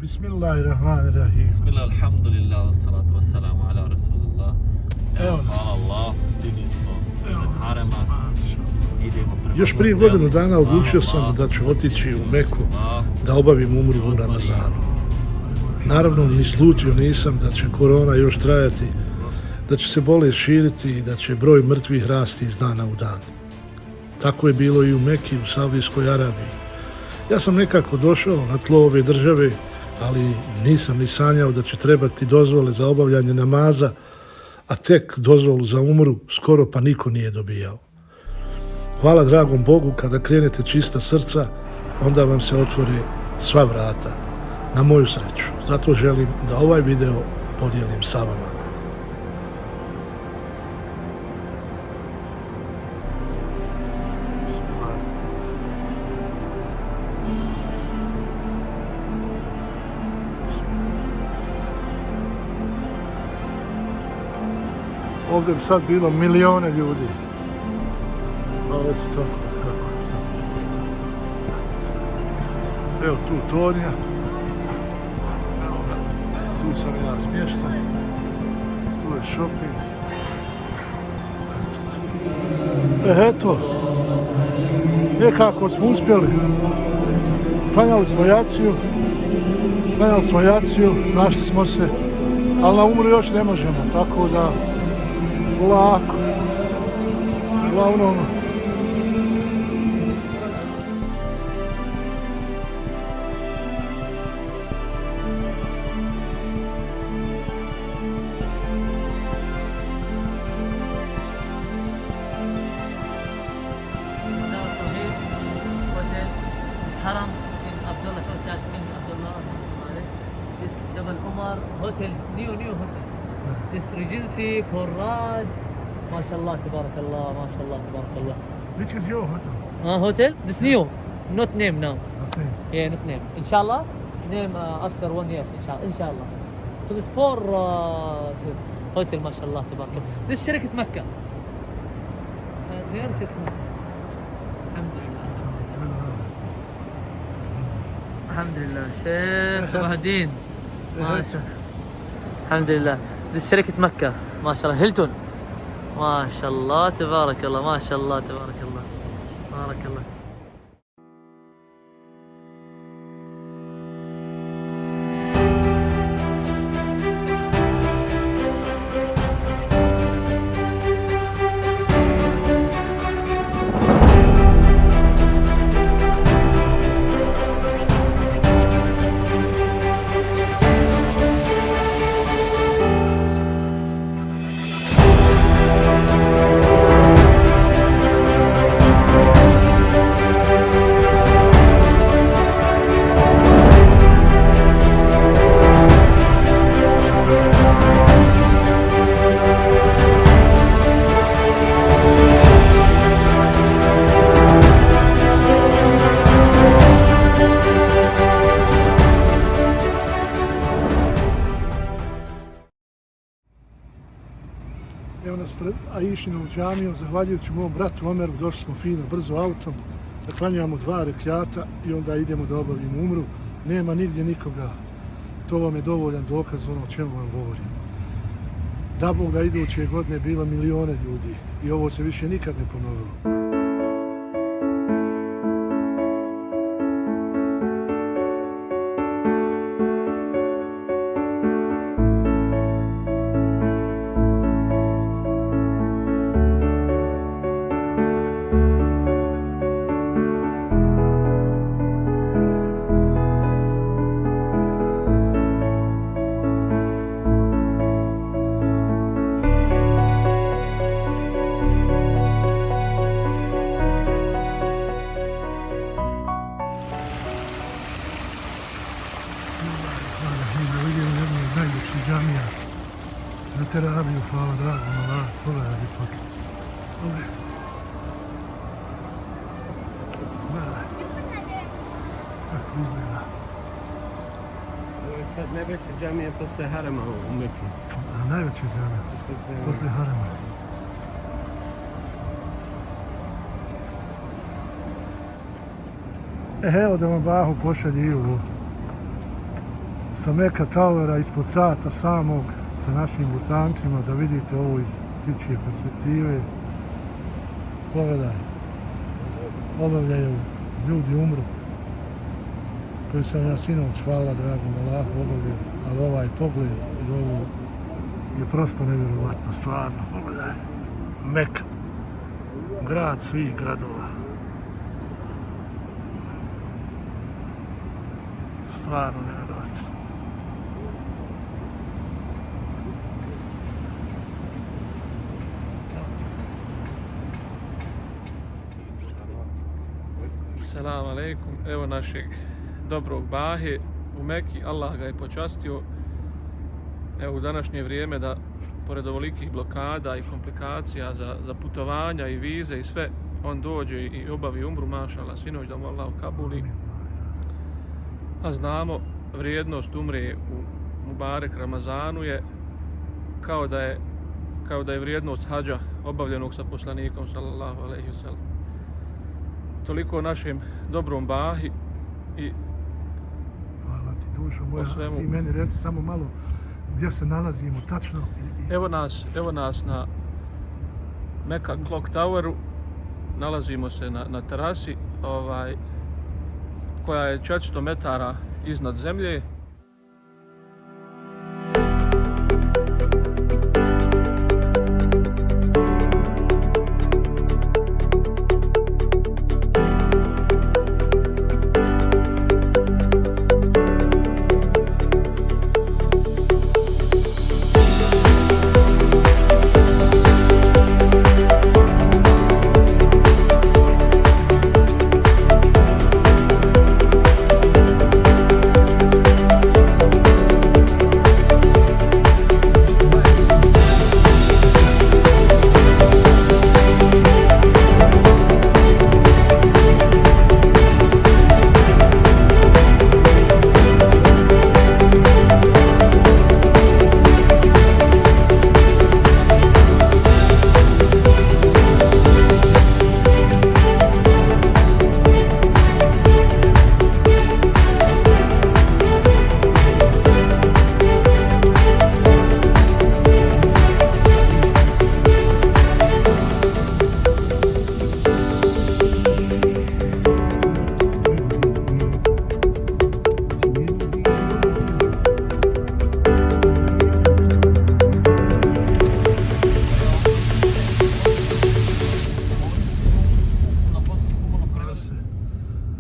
Bismillahirrahmanirrahim. Bismillah, alhamdulillah, wassalatu wassalamu ala rasulillah. Evo, hvala Allah, stigli smo ispred harema, idemo prema Još prije hotelu. godinu dana Hvala odlučio sam Allah, da ću otići u stigli Meku Allah. da obavim umru u Ramazanu. Naravno, ni slutio nisam da će korona još trajati, da će se bolest širiti i da će broj mrtvih rasti iz dana u dan. Tako je bilo i u Meki, u Saudijskoj Arabiji. Ja sam nekako došao na tlo ove države, ali nisam ni sanjao da će trebati dozvole za obavljanje namaza, a tek dozvolu za umru skoro pa niko nije dobijao. Hvala dragom Bogu, kada krenete čista srca, onda vam se otvore sva vrata. Na moju sreću. Zato želim da ovaj video podijelim sa vama. Ovdje bi sad bilo milijone ljudi. Ali eto tako, kako. Evo tu tornja. Evo ga, tu sam ja smješten. Tu je shopping. Eto. Nekako smo uspjeli. Klanjali smo jaciju, snašli smo se. Ali na umru još ne možemo, tako da polako. Uglavnom, حرم كينج عبد الله توسعة كينج عبد الله رحمة الله عليه. This جبل عمر هوتيل نيو هوتيل. This Regency Conrad. ما شاء الله تبارك الله ما شاء الله تبارك الله. which is your hotel? Hotel. This new. Not name now. Okay. Yeah, not name. Inshallah. It's name after 1 year. Inshallah. So this four hotel ما شاء الله تبارك الله. This شركة مكة. غير شركة مكة. الحمد لله. الحمد لله شيخ صلاح الدين ما شاء الله. الحمد لله. دي شركة مكة ما شاء الله هيلتون ما شاء الله تبارك الله ما شاء الله تبارك الله بارك الله. Evo nas pred Aishinu džamijom, zahvaljujući mom bratu Omeru, došli smo fino, brzo autom, da klanjamo 2 rekjata i onda idemo da obavimo umru. Nema nigdje nikoga. To vam je dovoljan dokaz ono o čemu vam govorim. Da Bog da iduće godine bilo milijone ljudi i ovo se više nikad ne ponovilo. Najljepši džamija na Tel Avivu, hvala dragom Allah, pogledaj lijepo. Gledaj. Kako izgleda. Ovo je sad najveća džamija posle harama u Meki. A najveća džamija, posle harama. Evo da vam Bahu pošalje i ovo. sa Meka Towera ispod sata samog sa našim Bosancima, da vidite ovo iz ptičje perspektive. Pogledaj, obavljaju, ljudi umru, koji sam ja sinoć, hvala dragom Allahu, obavio, ali ovaj pogled i ovo je prosto nevjerovatno, stvarno, pogledaj, Meka, grad svih gradova, stvarno nevjerovatno. Assalamu alaikum, evo našeg dobrog Bahe u Meki, Allah ga je počastio. Evo u današnje vrijeme da pored ovolikih blokada i komplikacija za putovanja i vize i sve, on dođe i obavi umru, mašala, sinoć da mu Allah ukabuli. A znamo, vrijednost umre u Mubarek Ramazanu je kao da je vrijednost hađa obavljenog sa poslanikom sallallahu alejhi ve sellem. Toliko o našem dobrom Bahi i Hvala ti dušo moja, svemu. ti meni reci samo malo gdje se nalazimo tačno. evo nas na Meka Clock Toweru, nalazimo se na terasi koja je 400 metara iznad zemlje.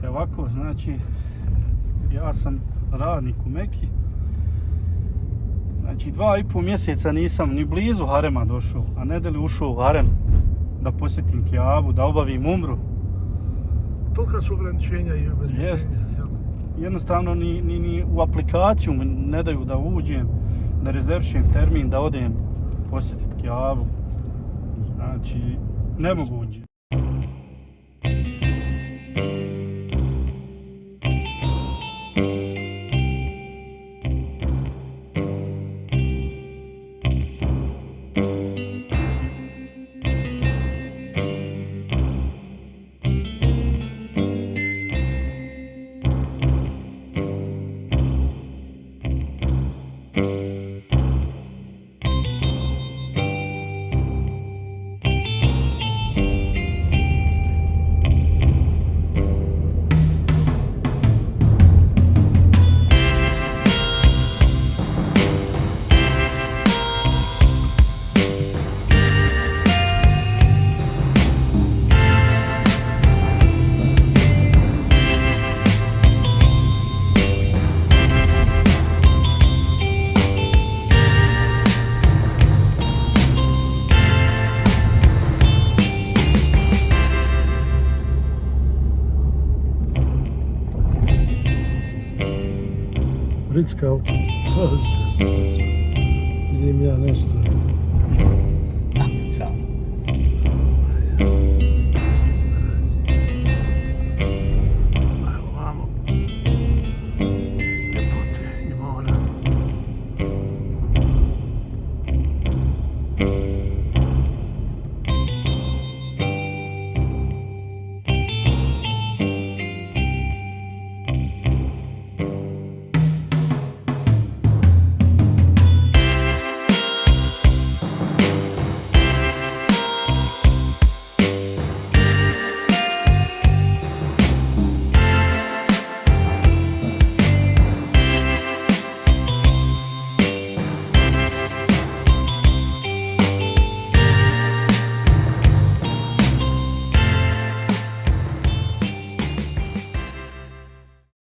Ovako, znači, ja sam radnik u Meki. Znači, 2,5 mjeseca nisam ni blizu harema došao, a ne da li ušao u harem da posjetim Kjabu, da obavim umru. Tolika su ograničenja i obezbeđenja. Jest. Jednostavno ni u aplikaciju mi ne daju da uđem, da rezervišem termin, da odem posjetiti Kjabu. Znači, nemoguće. Ritz-Carlton. Bože, vidim ja nešto.